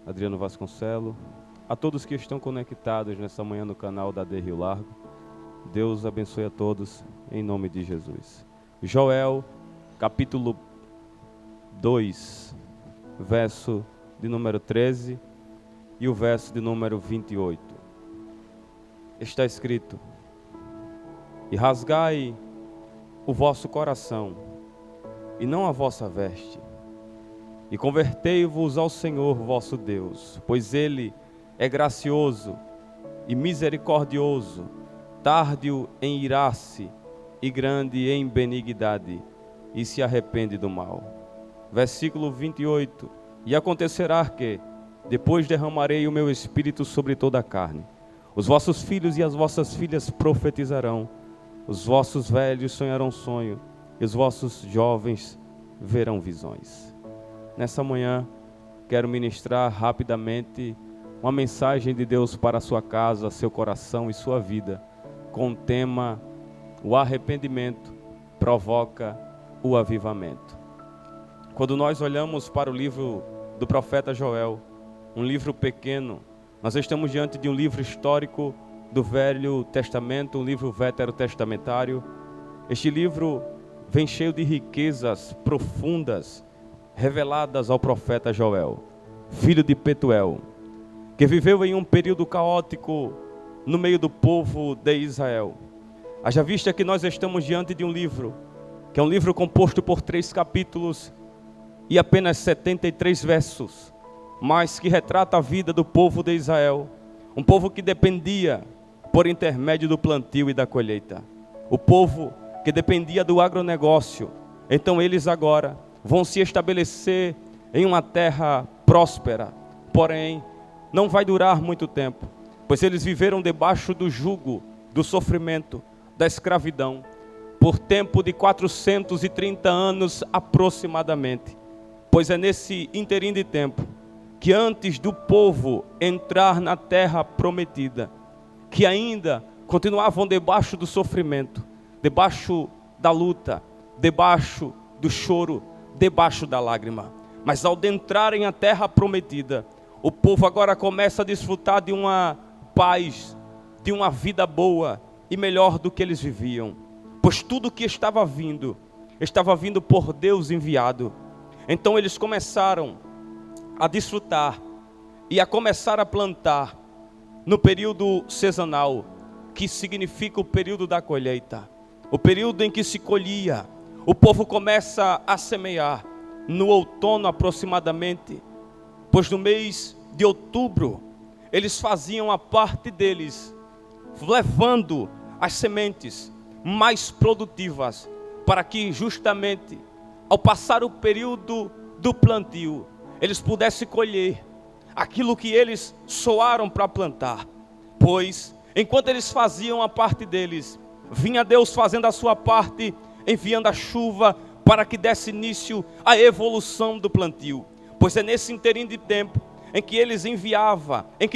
Adriano Vasconcelos, a todos que estão conectados nessa manhã no canal da Rio Largo. Deus abençoe a todos, em nome de Jesus. Joel, capítulo 2, verso de número 13 e o verso de número 28. Está escrito: E rasgai o vosso coração, e não a vossa veste, e convertei-vos ao Senhor vosso Deus, pois Ele é gracioso e misericordioso, tárdio em irar-se e grande em benignidade, e se arrepende do mal. Versículo 28. E acontecerá que, depois derramarei o meu espírito sobre toda a carne. Os vossos filhos e as vossas filhas profetizarão, os vossos velhos sonharão sonho, e os vossos jovens verão visões. Nessa manhã, quero ministrar rapidamente uma mensagem de Deus para a sua casa, seu coração e sua vida, com o tema: o arrependimento provoca o avivamento. Quando nós olhamos para o livro do profeta Joel, um livro pequeno, nós estamos diante de um livro histórico do Velho Testamento, um livro veterotestamentário. Este livro vem cheio de riquezas profundas, reveladas ao profeta Joel, filho de Petuel, que viveu em um período caótico no meio do povo de Israel. Haja vista que nós estamos diante de um livro, que é um livro composto por 3 capítulos e apenas 73 versos, mas que retrata a vida do povo de Israel, um povo que dependia por intermédio do plantio e da colheita, o povo que dependia do agronegócio. Então eles agora vão se estabelecer em uma terra próspera, porém não vai durar muito tempo, pois eles viveram debaixo do jugo, do sofrimento, da escravidão, por tempo de 430 anos aproximadamente. Pois é nesse interim de tempo que antes do povo entrar na terra prometida, que ainda continuavam debaixo do sofrimento, debaixo da luta, debaixo do choro, debaixo da lágrima. Mas ao adentrarem a terra prometida, o povo agora começa a desfrutar de uma paz, de uma vida boa e melhor do que eles viviam. Pois tudo que estava vindo por Deus enviado. Então eles começaram a desfrutar e a começar a plantar no período sazonal, que significa o período da colheita, o período em que se colhia. O povo começa a semear no outono aproximadamente, pois no mês de outubro eles faziam a parte deles, levando as sementes mais produtivas, para que justamente ao passar o período do plantio, eles pudessem colher aquilo que eles soaram para plantar. Pois enquanto eles faziam a parte deles, vinha Deus fazendo a sua parte, enviando a chuva para que desse início à evolução do plantio. Pois é nesse interim de tempo em que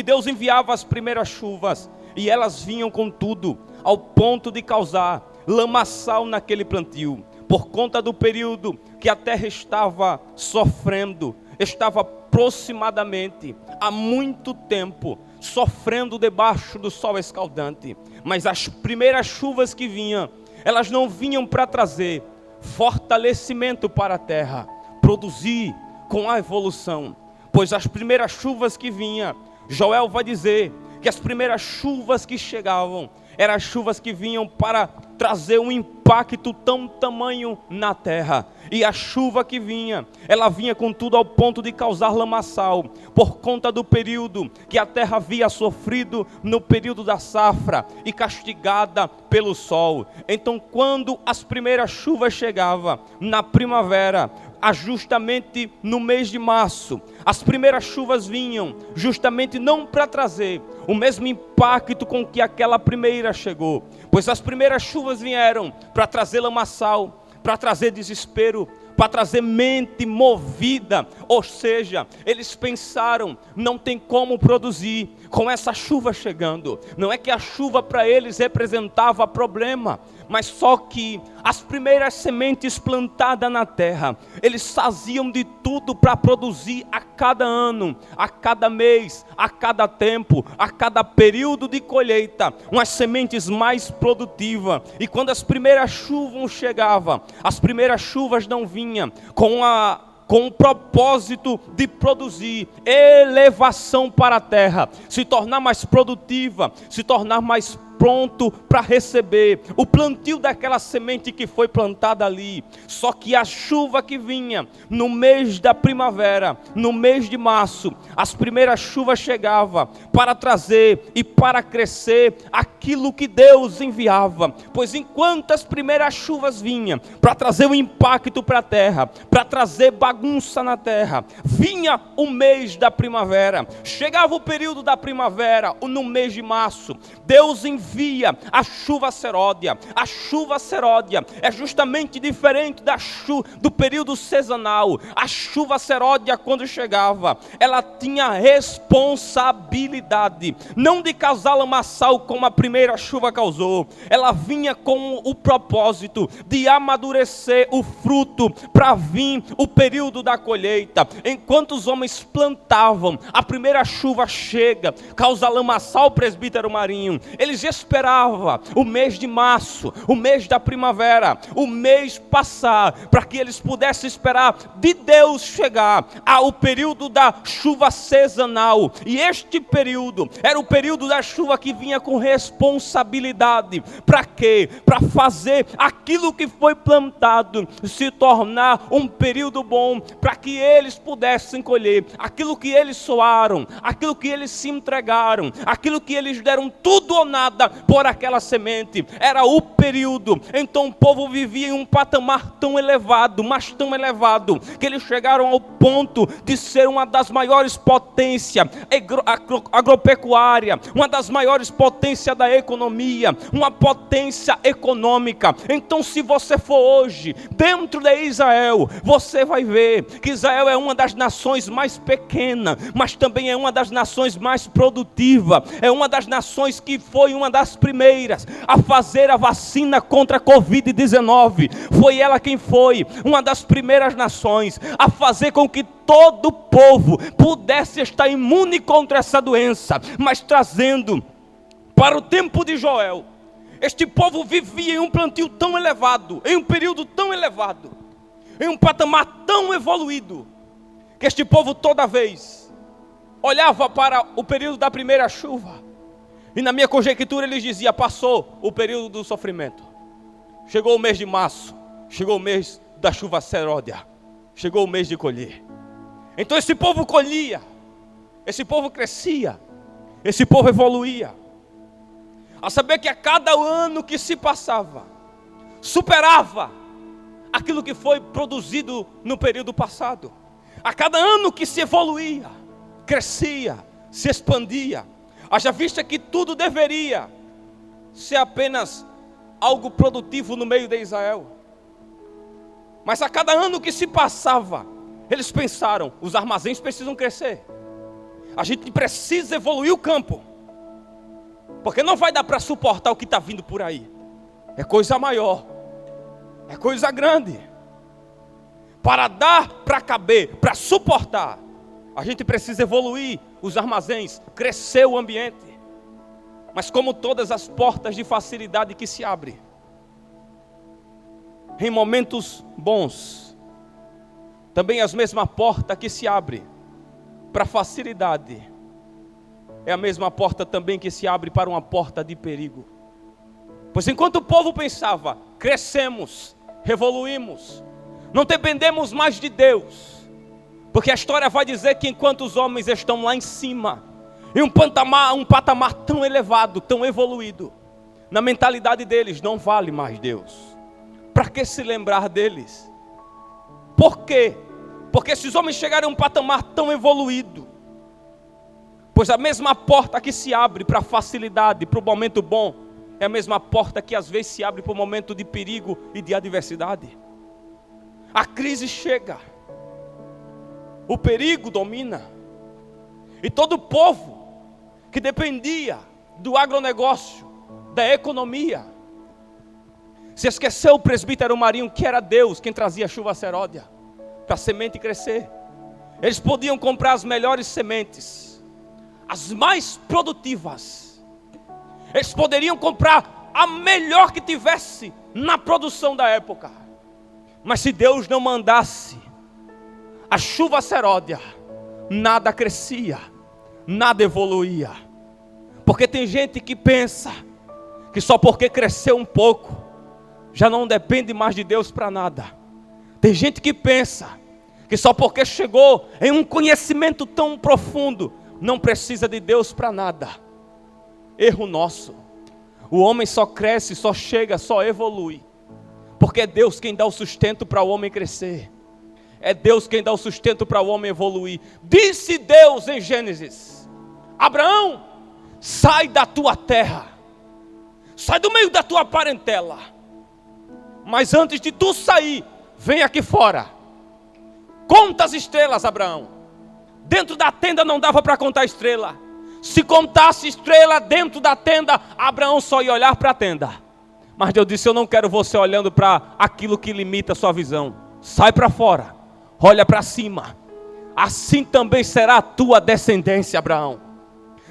Deus enviava as primeiras chuvas, e elas vinham com tudo, ao ponto de causar lamaçal naquele plantio, por conta do período que a terra estava sofrendo, estava aproximadamente há muito tempo sofrendo debaixo do sol escaldante. Mas as primeiras chuvas que vinham, elas não vinham para trazer fortalecimento para a terra, produzir com a evolução. Pois as primeiras chuvas que vinham, Joel vai dizer que as primeiras chuvas que chegavam eram as chuvas que vinham para trazer um impacto tão tamanho na terra. E a chuva que vinha, ela vinha com tudo ao ponto de causar lamaçal, por conta do período que a terra havia sofrido no período da safra e castigada pelo sol. Então quando as primeiras chuvas chegavam na primavera, justamente no mês de março, as primeiras chuvas vinham justamente não para trazer o mesmo impacto com que aquela primeira chegou, pois as primeiras chuvas vieram para trazer lamaçal, para trazer desespero, para trazer mente movida. Ou seja, eles pensaram, não tem como produzir com essa chuva chegando. Não é que a chuva para eles representava problema, Mas só que as primeiras sementes plantadas na terra, eles faziam de tudo para produzir a cada ano, a cada mês, a cada tempo, a cada período de colheita, umas sementes mais produtivas. E quando as primeiras chuvas chegavam, as primeiras chuvas não vinham com o propósito de produzir elevação para a terra, se tornar mais produtiva, se tornar mais pronto para receber o plantio daquela semente que foi plantada ali. Só que a chuva que vinha no mês da primavera, no mês de março, as primeiras chuvas chegavam para trazer e para crescer aquilo que Deus enviava. Pois enquanto as primeiras chuvas vinham para trazer o impacto para a terra, para trazer bagunça na terra, vinha o mês da primavera, chegava o período da primavera, no mês de março, Deus envia a chuva seródia. A chuva seródia é justamente diferente do período sazonal. A chuva seródia, quando chegava, ela tinha responsabilidade, não de causar lamaçal como a primeira chuva causou. Ela vinha com o propósito de amadurecer o fruto para vir o período da colheita. Enquanto os homens plantavam, a primeira chuva chega, causa lamaçal, presbítero Marinho. Eles esperavam o mês de março, o mês da primavera, o mês passar, para que eles pudessem esperar de Deus chegar ao período da chuva sazonal. E este período era o período da chuva que vinha com responsabilidade. Para quê? Para fazer aquilo que foi plantado se tornar um período bom, para que eles pudessem colher aquilo que eles soaram, aquilo que eles se entregaram, aquilo que eles deram tudo ou nada por aquela semente. Era o período. Então o povo vivia em um patamar tão elevado, mas tão elevado, que eles chegaram ao ponto de ser uma das maiores potências agropecuária, uma das maiores potências da economia, uma potência econômica. Então, se você for hoje dentro de Israel, você vai ver que Israel é uma das nações mais pequenas, mas também é uma das nações mais produtivas. É uma das nações que foi uma das primeiras a fazer a vacina contra a Covid-19. Foi ela quem foi uma das primeiras nações a fazer com que todo o povo pudesse estar imune contra essa doença. Mas trazendo para o tempo de Joel, este povo vivia em um plantio tão elevado, em um período tão elevado, em um patamar tão evoluído, que este povo toda vez olhava para o período da primeira chuva, e na minha conjectura eles diziam: passou o período do sofrimento, chegou o mês de março, chegou o mês da chuva seródia, chegou o mês de colher. Então esse povo colhia, esse povo crescia, esse povo evoluía, a saber que a cada ano que se passava, superava aquilo que foi produzido no período passado. A cada ano que se evoluía, crescia, se expandia. Haja vista que tudo deveria ser apenas algo produtivo no meio de Israel. Mas a cada ano que se passava, eles pensaram: os armazéns precisam crescer, a gente precisa evoluir o campo, porque não vai dar para suportar o que está vindo por aí. É coisa maior, é coisa grande. Para dar, para caber, para suportar, a gente precisa evoluir os armazéns, crescer o ambiente. Mas como todas as portas de facilidade que se abrem, em momentos bons, também as mesmas portas que se abrem para facilidade, é a mesma porta também que se abre para uma porta de perigo. Pois enquanto o povo pensava: crescemos, evoluímos, não dependemos mais de Deus, porque a história vai dizer que enquanto os homens estão lá em cima, em um patamar tão elevado, tão evoluído, na mentalidade deles não vale mais Deus. Para que se lembrar deles? Por quê? Porque esses homens chegaram a um patamar tão evoluído, pois a mesma porta que se abre para a facilidade, para o momento bom, é a mesma porta que às vezes se abre para o momento de perigo e de adversidade. A crise chega, o perigo domina, e todo o povo que dependia do agronegócio, da economia, Se esqueceu o presbítero Marinho, que era Deus quem trazia a chuva seródia para a semente crescer. Eles podiam comprar as melhores sementes, as mais produtivas. Eles poderiam comprar a melhor que tivesse na produção da época. Mas se Deus não mandasse a chuva seródia, nada crescia, nada evoluía. Porque tem gente que pensa que só porque cresceu um pouco, já não depende mais de Deus para nada. Tem gente que pensa que só porque chegou em um conhecimento tão profundo, não precisa de Deus para nada. Erro nosso. O homem só cresce, só chega, só evolui, porque é Deus quem dá o sustento para o homem crescer. É Deus quem dá o sustento para o homem evoluir. Disse Deus em Gênesis: Abraão, sai da tua terra, sai do meio da tua parentela, mas antes de tu sair, vem aqui fora, conta as estrelas, Abraão. Dentro da tenda não dava para contar estrela. Se contasse estrela dentro da tenda, Abraão só ia olhar para a tenda. Mas Deus disse: eu não quero você olhando para aquilo que limita a sua visão. Sai para fora, olha para cima. Assim também será a tua descendência, Abraão.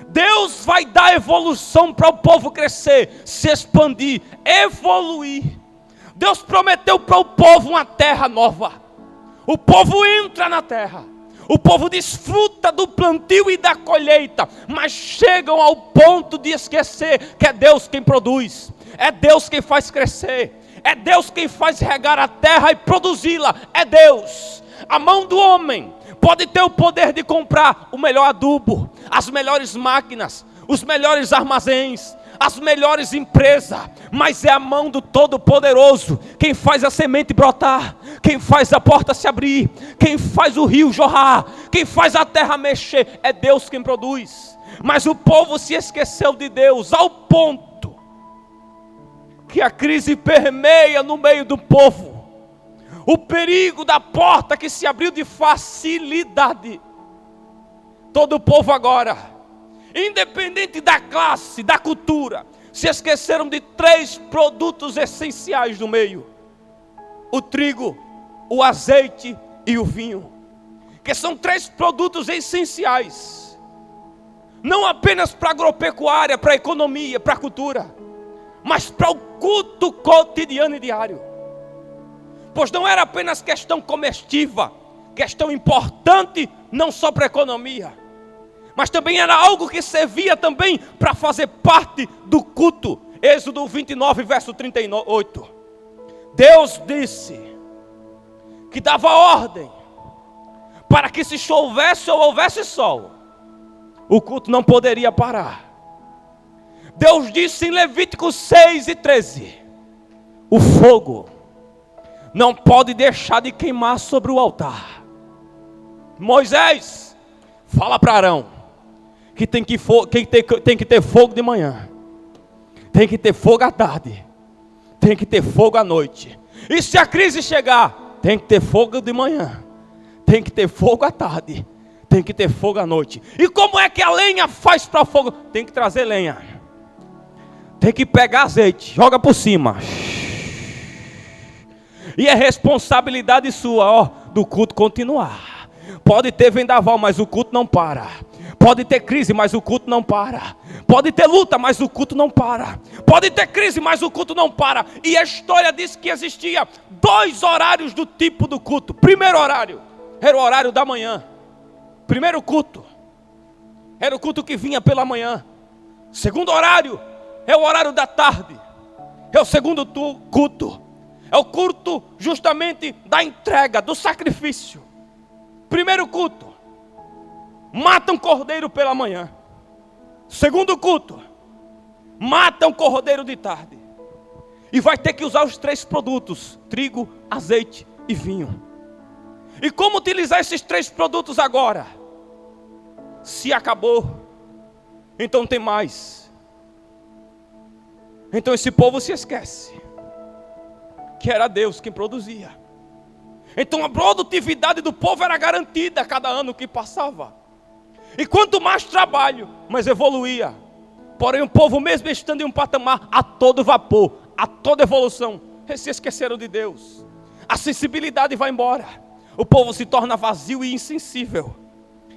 Deus vai dar evolução para o povo crescer, se expandir, evoluir. Deus prometeu para o povo uma terra nova. O povo entra na terra, o povo desfruta do plantio e da colheita, mas chegam ao ponto de esquecer que é Deus quem produz, é Deus quem faz crescer, é Deus quem faz regar a terra e produzi-la, é Deus. A mão do homem pode ter o poder de comprar o melhor adubo, as melhores máquinas, os melhores armazéns, as melhores empresas, mas é a mão do Todo-Poderoso quem faz a semente brotar, quem faz a porta se abrir, quem faz o rio jorrar, quem faz a terra mexer. É Deus quem produz. Mas o povo se esqueceu de Deus ao ponto que a crise permeia no meio do povo. O perigo da porta que se abriu de facilidade. Todo o povo agora, independente da classe, da cultura, se esqueceram de 3 produtos essenciais do meio: o trigo, o azeite e o vinho, que são 3 produtos essenciais, não apenas para a agropecuária, para a economia, para a cultura, mas para o culto cotidiano e diário. Pois não era apenas questão comestível, questão importante não só para a economia, mas também era algo que servia também para fazer parte do culto. Êxodo 29, verso 38. Deus disse que dava ordem para que se chovesse ou houvesse sol, o culto não poderia parar. Deus disse em Levítico 6 e 13: o fogo não pode deixar de queimar sobre o altar. Moisés fala para Arão que tem que ter fogo de manhã, tem que ter fogo à tarde, tem que ter fogo à noite. E se a crise chegar, tem que ter fogo de manhã, tem que ter fogo à tarde, tem que ter fogo à noite. E como é que a lenha faz para o fogo? Tem que trazer lenha, tem que pegar azeite, joga por cima. E é responsabilidade sua, do culto continuar. Pode ter vendaval, mas o culto não para. Pode ter crise, mas o culto não para. Pode ter luta, mas o culto não para. Pode ter crise, mas o culto não para. E a história diz que existia 2 horários do tipo do culto. Primeiro horário era o horário da manhã. Primeiro culto era o culto que vinha pela manhã. Segundo horário é o horário da tarde. É o segundo culto. É o culto justamente da entrega, do sacrifício. Primeiro culto, mata um cordeiro pela manhã. Segundo culto, mata um cordeiro de tarde. E vai ter que usar os 3 produtos: trigo, azeite e vinho. E como utilizar esses 3 produtos agora? Se acabou, então tem mais. Então esse povo se esquece que era Deus quem produzia. Então a produtividade do povo era garantida a cada ano que passava. E quanto mais trabalho, mais evoluía. Porém o povo, mesmo estando em um patamar a todo vapor, a toda evolução, Eles se esqueceram de Deus. A sensibilidade vai embora. O povo se torna vazio e insensível.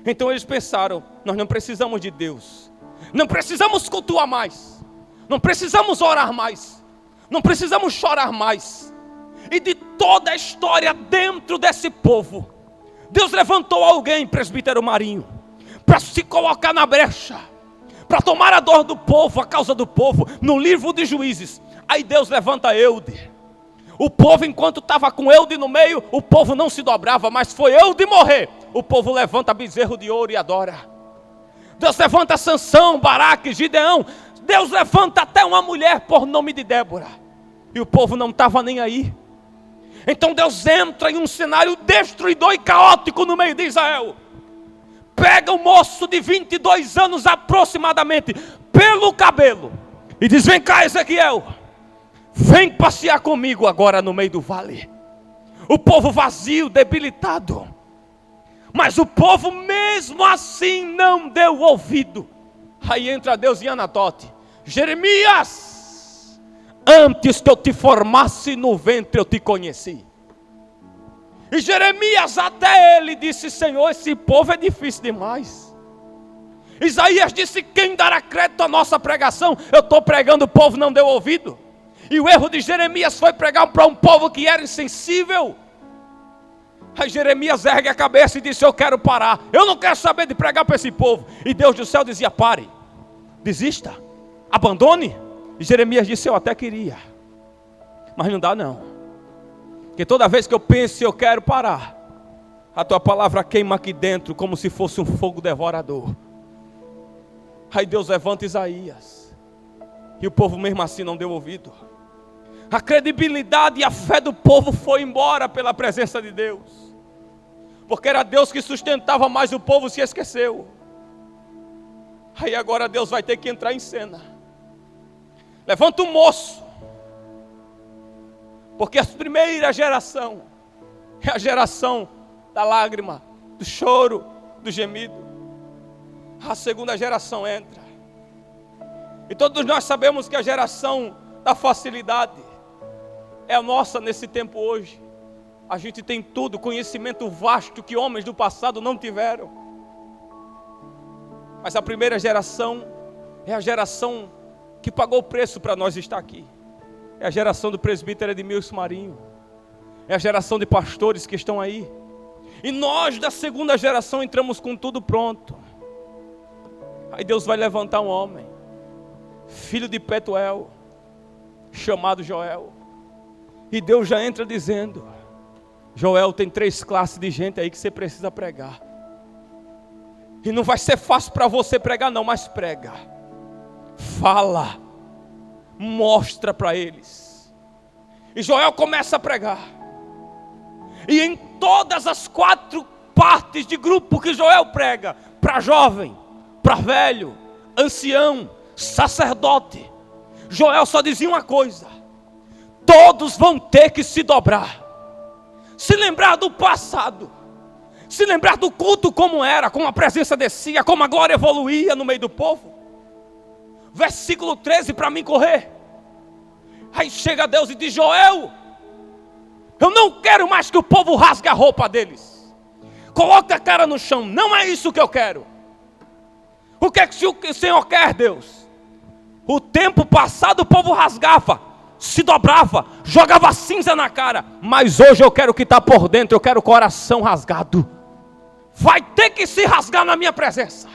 Então eles pensaram: nós não precisamos de Deus. Não precisamos cultuar mais. Não precisamos orar mais. Não precisamos chorar mais. E de toda a história dentro desse povo, Deus levantou alguém, presbítero Marinho, para se colocar na brecha, para tomar a dor do povo, a causa do povo, no livro de Juízes. Aí Deus levanta Eude. O povo, enquanto estava com Eude no meio, o povo não se dobrava, mas foi Eude morrer, o povo levanta bezerro de ouro e adora. Deus levanta Sansão, Baraque, Gideão. Deus levanta até uma mulher por nome de Débora, e o povo não estava nem aí. Então Deus entra em um cenário destruidor e caótico no meio de Israel. Pega um moço de 22 anos aproximadamente, pelo cabelo, e diz: vem cá, Ezequiel, vem passear comigo agora no meio do vale. O povo vazio, debilitado. Mas o povo mesmo assim não deu ouvido. Aí entra Deus em Anatote: Jeremias, antes que eu te formasse no ventre eu te conheci. E Jeremias até ele disse: Senhor, esse povo é difícil demais. Isaías disse: quem dará crédito à nossa pregação? Eu estou pregando, o povo não deu ouvido. E o erro de Jeremias foi pregar para um povo que era insensível. Aí Jeremias ergue a cabeça e disse: eu quero parar, eu não quero saber de pregar para esse povo. E Deus do céu dizia: pare, desista, abandone. E Jeremias disse: eu até queria, mas não dá não, porque toda vez que eu penso eu quero parar, a tua palavra queima aqui dentro como se fosse um fogo devorador. Aí Deus levanta Isaías, e o povo mesmo assim não deu ouvido. A credibilidade e a fé do povo foi embora pela presença de Deus, porque era Deus que sustentava, mas o povo se esqueceu. Aí agora Deus vai ter que entrar em cena. Levanta um moço, porque a primeira geração é a geração da lágrima, do choro, do gemido. A segunda geração entra, e todos nós sabemos que a geração da facilidade é a nossa nesse tempo hoje. A gente tem tudo, conhecimento vasto que homens do passado não tiveram. Mas a primeira geração é a geração que pagou o preço para nós estar aqui. É a geração do presbítero Edmilson Marinho. É a geração de pastores que estão aí. E nós da segunda geração entramos com tudo pronto. Aí Deus vai levantar um homem, filho de Petuel, chamado Joel. E Deus já entra dizendo: Joel, tem 3 classes de gente aí que você precisa pregar. E não vai ser fácil para você pregar não, mas prega. Fala. Mostra para eles. E Joel começa a pregar. E em todas as 4 partes de grupo que Joel prega, para jovem, para velho, ancião, sacerdote, Joel só dizia uma coisa: todos vão ter que se dobrar, se lembrar do passado, se lembrar do culto como era, como a presença descia, como a glória evoluía no meio do povo. Versículo 13 para mim correr. Aí chega Deus e diz: Joel, eu não quero mais que o povo rasgue a roupa deles, coloque a cara no chão, não é isso que eu quero. O que é que o Senhor quer, Deus? O tempo passado o povo rasgava, se dobrava, jogava cinza na cara, mas hoje eu quero o que está por dentro, eu quero o coração rasgado. Vai ter que se rasgar na minha presença,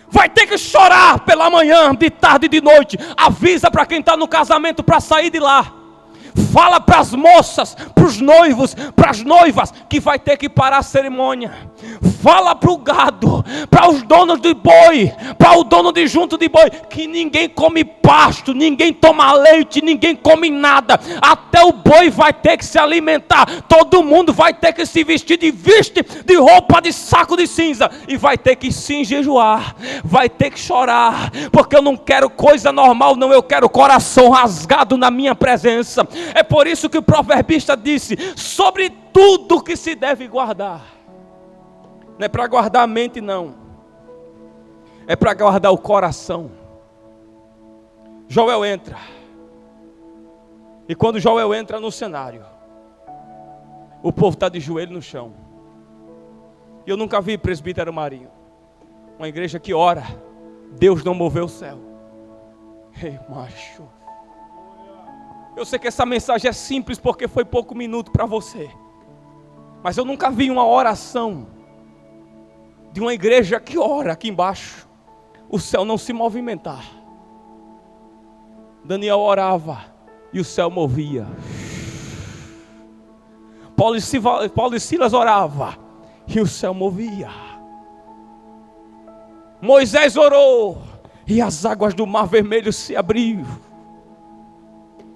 vai ter que chorar pela manhã, de tarde e de noite. Avisa para quem está no casamento para sair de lá. Fala para as moças, para os noivos, para as noivas, que vai ter que parar a cerimônia. Fala para o gado, para os donos de boi, para o dono de junto de boi, que ninguém come pasto, ninguém toma leite, ninguém come nada. Até o boi vai ter que se alimentar. Todo mundo vai ter que se vestir de roupa de saco de cinza. E vai ter que se enjejuar, vai ter que chorar, porque eu não quero coisa normal não, eu quero coração rasgado na minha presença. É por isso que o proverbista disse: sobre tudo que se deve guardar. Não é para guardar a mente não, é para guardar o coração. Joel entra, E quando Joel entra no cenário, o povo está de joelho no chão. E eu nunca vi Presbítero Marinho, uma igreja que ora, Deus não moveu o céu. Ei, macho. Eu sei que essa mensagem é simples porque foi pouco minuto para você. Mas eu nunca vi uma oração de uma igreja que ora aqui embaixo, o céu não se movimentar. Daniel orava e o céu movia. Paulo e Silas orava e o céu movia. Moisés orou e as águas do Mar Vermelho se abriram.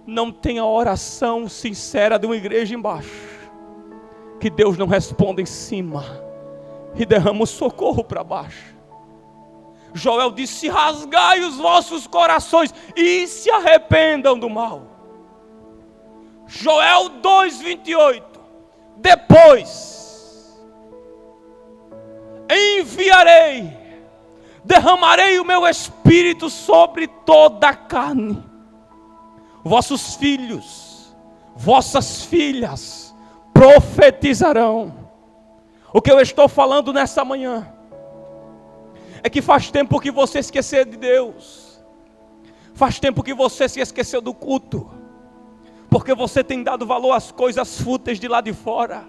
Não tem a oração sincera de uma igreja embaixo que Deus não responda em cima e derrama o socorro para baixo. Joel disse: rasgai os vossos corações e se arrependam do mal. Joel 2:28. Depois enviarei, derramarei o meu espírito sobre toda a carne. Vossos filhos, vossas filhas profetizarão. O que eu estou falando nessa manhã é que faz tempo que você esqueceu de Deus. Faz tempo que você se esqueceu do culto. Porque você tem dado valor às coisas fúteis de lá de fora.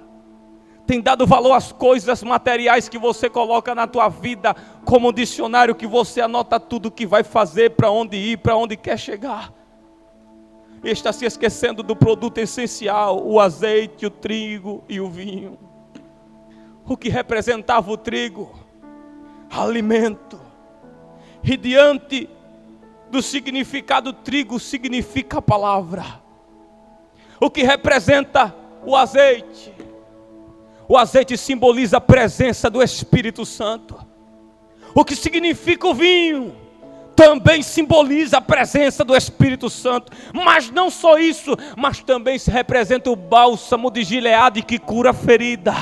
Tem dado valor às coisas materiais que você coloca na tua vida como um dicionário que você anota tudo que vai fazer, para onde ir, para onde quer chegar. E está se esquecendo do produto essencial, o azeite, o trigo e o vinho. O que representava o trigo? Alimento. E diante do significado, trigo significa a palavra. O que representa o azeite? O azeite simboliza a presença do Espírito Santo. O que significa o vinho? Também simboliza a presença do Espírito Santo. Mas não só isso, mas também se representa o bálsamo de Gileade que cura a ferida.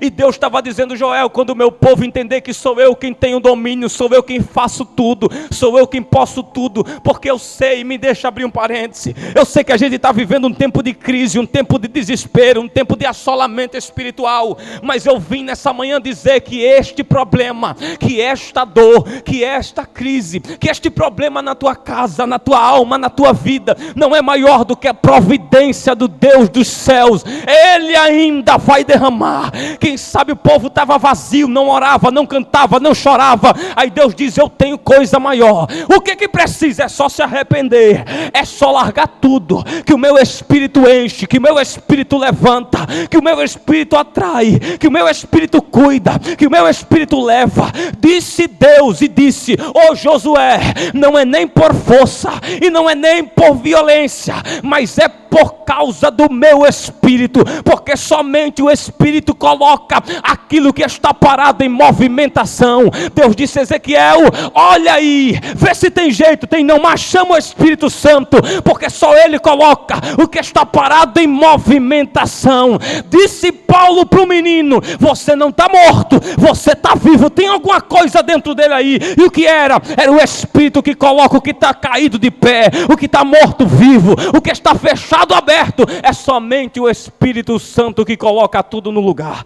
E Deus estava dizendo: Joel, quando o meu povo entender que sou eu quem tenho domínio, sou eu quem faço tudo, sou eu quem posso tudo, porque eu sei, me deixa abrir um parêntese, eu sei que a gente está vivendo um tempo de crise, um tempo de desespero, um tempo de assolamento espiritual, mas eu vim nessa manhã dizer que este problema, que esta dor, que esta crise, que este problema na tua casa, na tua alma, na tua vida, não é maior do que a providência do Deus dos céus. Ele ainda vai derramar. Quem sabe o povo estava vazio, não orava, não cantava, não chorava. Aí Deus diz: eu tenho coisa maior. O que precisa? É só se arrepender, é só largar tudo, que o meu espírito enche, que o meu espírito levanta, que o meu espírito atrai, que o meu espírito cuida, que o meu espírito leva. Disse Deus e disse: ô Josué, não é nem por força e não é nem por violência, mas é por causa do meu espírito, porque somente o espírito coloca aquilo que está parado em movimentação. Deus disse a Ezequiel: olha aí, vê se tem jeito. Tem não, mas chama o Espírito Santo, porque só ele coloca o que está parado em movimentação. Disse Paulo para o menino: você não está morto, você está vivo, tem alguma coisa dentro dele aí. E o que era? Era o Espírito que coloca o que está caído de pé, o que está morto vivo, o que está fechado aberto. É somente o Espírito Santo que coloca tudo no lugar.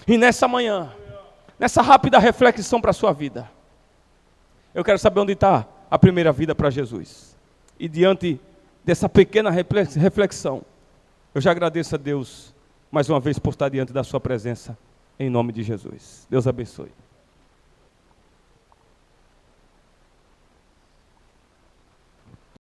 E nessa manhã, nessa rápida reflexão para a sua vida, eu quero saber onde está a primeira vida para Jesus. E diante dessa pequena reflexão, eu já agradeço a Deus mais uma vez por estar diante da sua presença, em nome de Jesus. Deus abençoe.